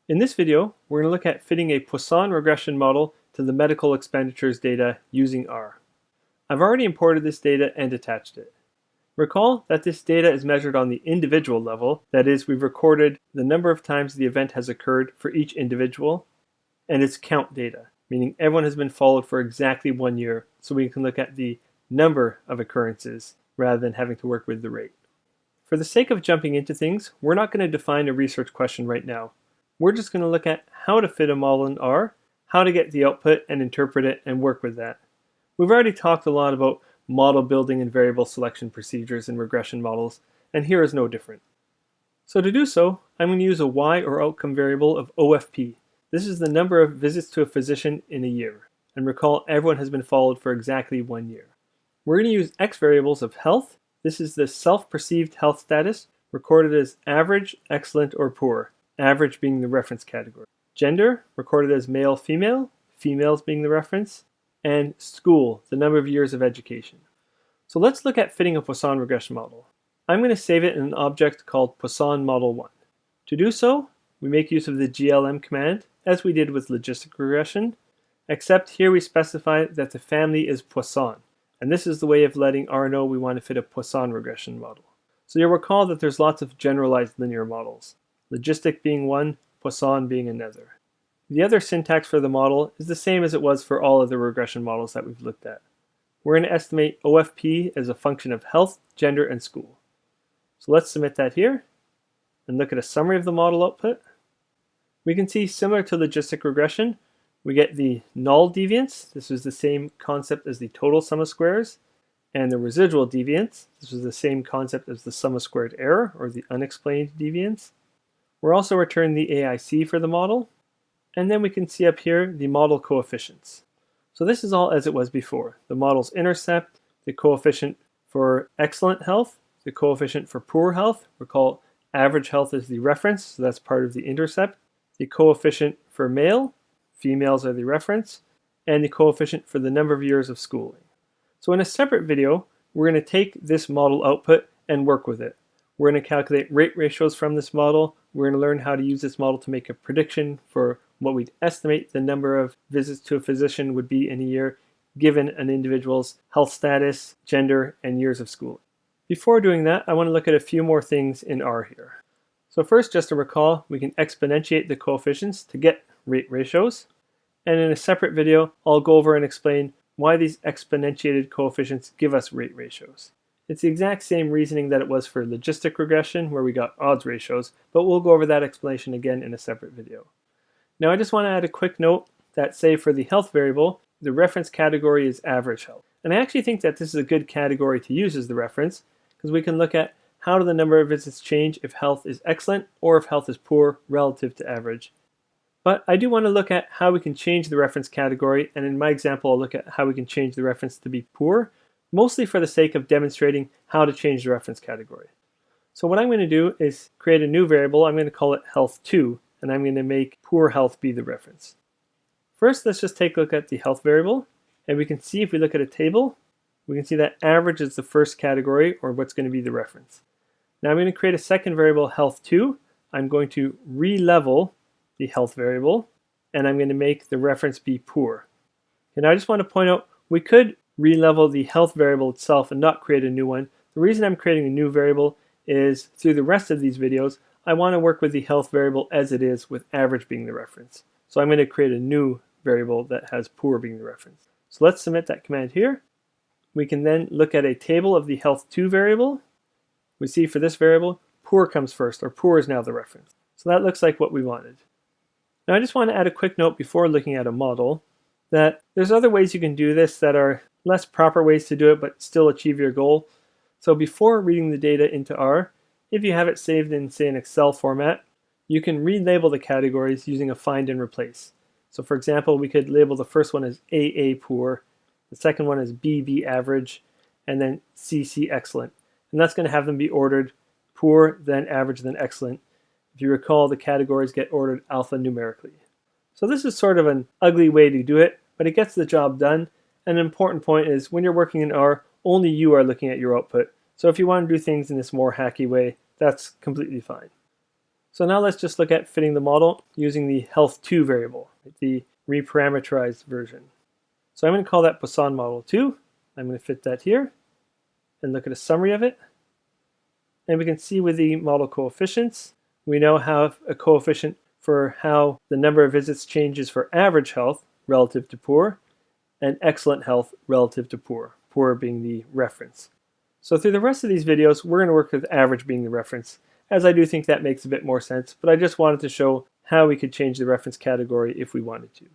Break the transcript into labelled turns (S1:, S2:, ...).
S1: In this video, we're going to look at fitting a Poisson regression model to the medical expenditures data using R. I've already imported this data and attached it. Recall that this data is measured on the individual level, that is, we've recorded the number of times the event has occurred for each individual, and it's count data, meaning everyone has been followed for exactly 1 year, so we can look at the number of occurrences rather than having to work with the rate. For the sake of jumping into things, we're not going to define a research question right now. We're just going to look at how to fit a model in R, how to get the output and interpret it and work with that. We've already talked a lot about model building and variable selection procedures in regression models, and here is no different. So to do so, I'm going to use a y or outcome variable of OFP. This is the number of visits to a physician in a year. And recall, everyone has been followed for exactly 1 year. We're going to use x variables of health. This is the self-perceived health status, recorded as average, excellent, or poor. Average being the reference category. Gender, recorded as male, female, females being the reference, and school, the number of years of education. So let's look at fitting a Poisson regression model. I'm going to save it in an object called Poisson Model 1. To do so, we make use of the glm command, as we did with logistic regression, except here we specify that the family is Poisson, and this is the way of letting R know we want to fit a Poisson regression model. So you'll recall that there's lots of generalized linear models. Logistic being one, Poisson being another. The other syntax for the model is the same as it was for all of the regression models that we've looked at. We're going to estimate OFP as a function of health, gender, and school. So let's submit that here and look at a summary of the model output. We can see, similar to logistic regression, we get the null deviance. This was the same concept as the total sum of squares. And the residual deviance. This was the same concept as the sum of squared error, or the unexplained deviance. We're also returning the AIC for the model, and then we can see up here the model coefficients. So this is all as it was before. The model's intercept, the coefficient for excellent health, the coefficient for poor health. Recall, average health is the reference, so that's part of the intercept. The coefficient for male, females are the reference, and the coefficient for the number of years of schooling. So in a separate video, we're going to take this model output and work with it. We're going to calculate rate ratios from this model. We're going to learn how to use this model to make a prediction for what we'd estimate the number of visits to a physician would be in a year, given an individual's health status, gender, and years of schooling. Before doing that, I want to look at a few more things in R here. So first, just to recall, we can exponentiate the coefficients to get rate ratios. And in a separate video, I'll go over and explain why these exponentiated coefficients give us rate ratios. It's the exact same reasoning that it was for logistic regression, where we got odds ratios, but we'll go over that explanation again in a separate video. Now I just want to add a quick note that, say, for the health variable, the reference category is average health. And I actually think that this is a good category to use as the reference, because we can look at how do the number of visits change if health is excellent or if health is poor relative to average. But I do want to look at how we can change the reference category, and in my example I'll look at how we can change the reference to be poor, mostly for the sake of demonstrating how to change the reference category. So what I'm going to do is create a new variable. I'm going to call it health2, and I'm going to make poor health be the reference. First, let's just take a look at the health variable, and we can see, if we look at a table, we can see that average is the first category, or what's going to be the reference. Now I'm going to create a second variable, health2. I'm going to re-level the health variable, and I'm going to make the reference be poor. And I just want to point out, we could re-level the health variable itself and not create a new one. The reason I'm creating a new variable is, through the rest of these videos, I want to work with the health variable as it is, with average being the reference. So I'm going to create a new variable that has poor being the reference. So let's submit that command here. We can then look at a table of the health2 variable. We see for this variable, poor comes first, or poor is now the reference. So that looks like what we wanted. Now I just want to add a quick note before looking at a model, that there's other ways you can do this that are less proper ways to do it but still achieve your goal. So before reading the data into R, if you have it saved in, say, an Excel format, you can relabel the categories using a find and replace. So for example, we could label the first one as AA poor, the second one as BB average, and then CC excellent. And that's going to have them be ordered poor, then average, then excellent. If you recall, the categories get ordered alphanumerically. So this is sort of an ugly way to do it, but it gets the job done. And an important point is, when you're working in R, only you are looking at your output. So if you want to do things in this more hacky way, that's completely fine. So now let's just look at fitting the model using the health2 variable, the reparameterized version. So I'm going to call that Poisson model 2. I'm going to fit that here and look at a summary of it. And we can see with the model coefficients, we now have a coefficient for how the number of visits changes for average health relative to poor and excellent health relative to poor being the reference. So through the rest of these videos, we're going to work with average being the reference, as I do think that makes a bit more sense, but I just wanted to show how we could change the reference category if we wanted to.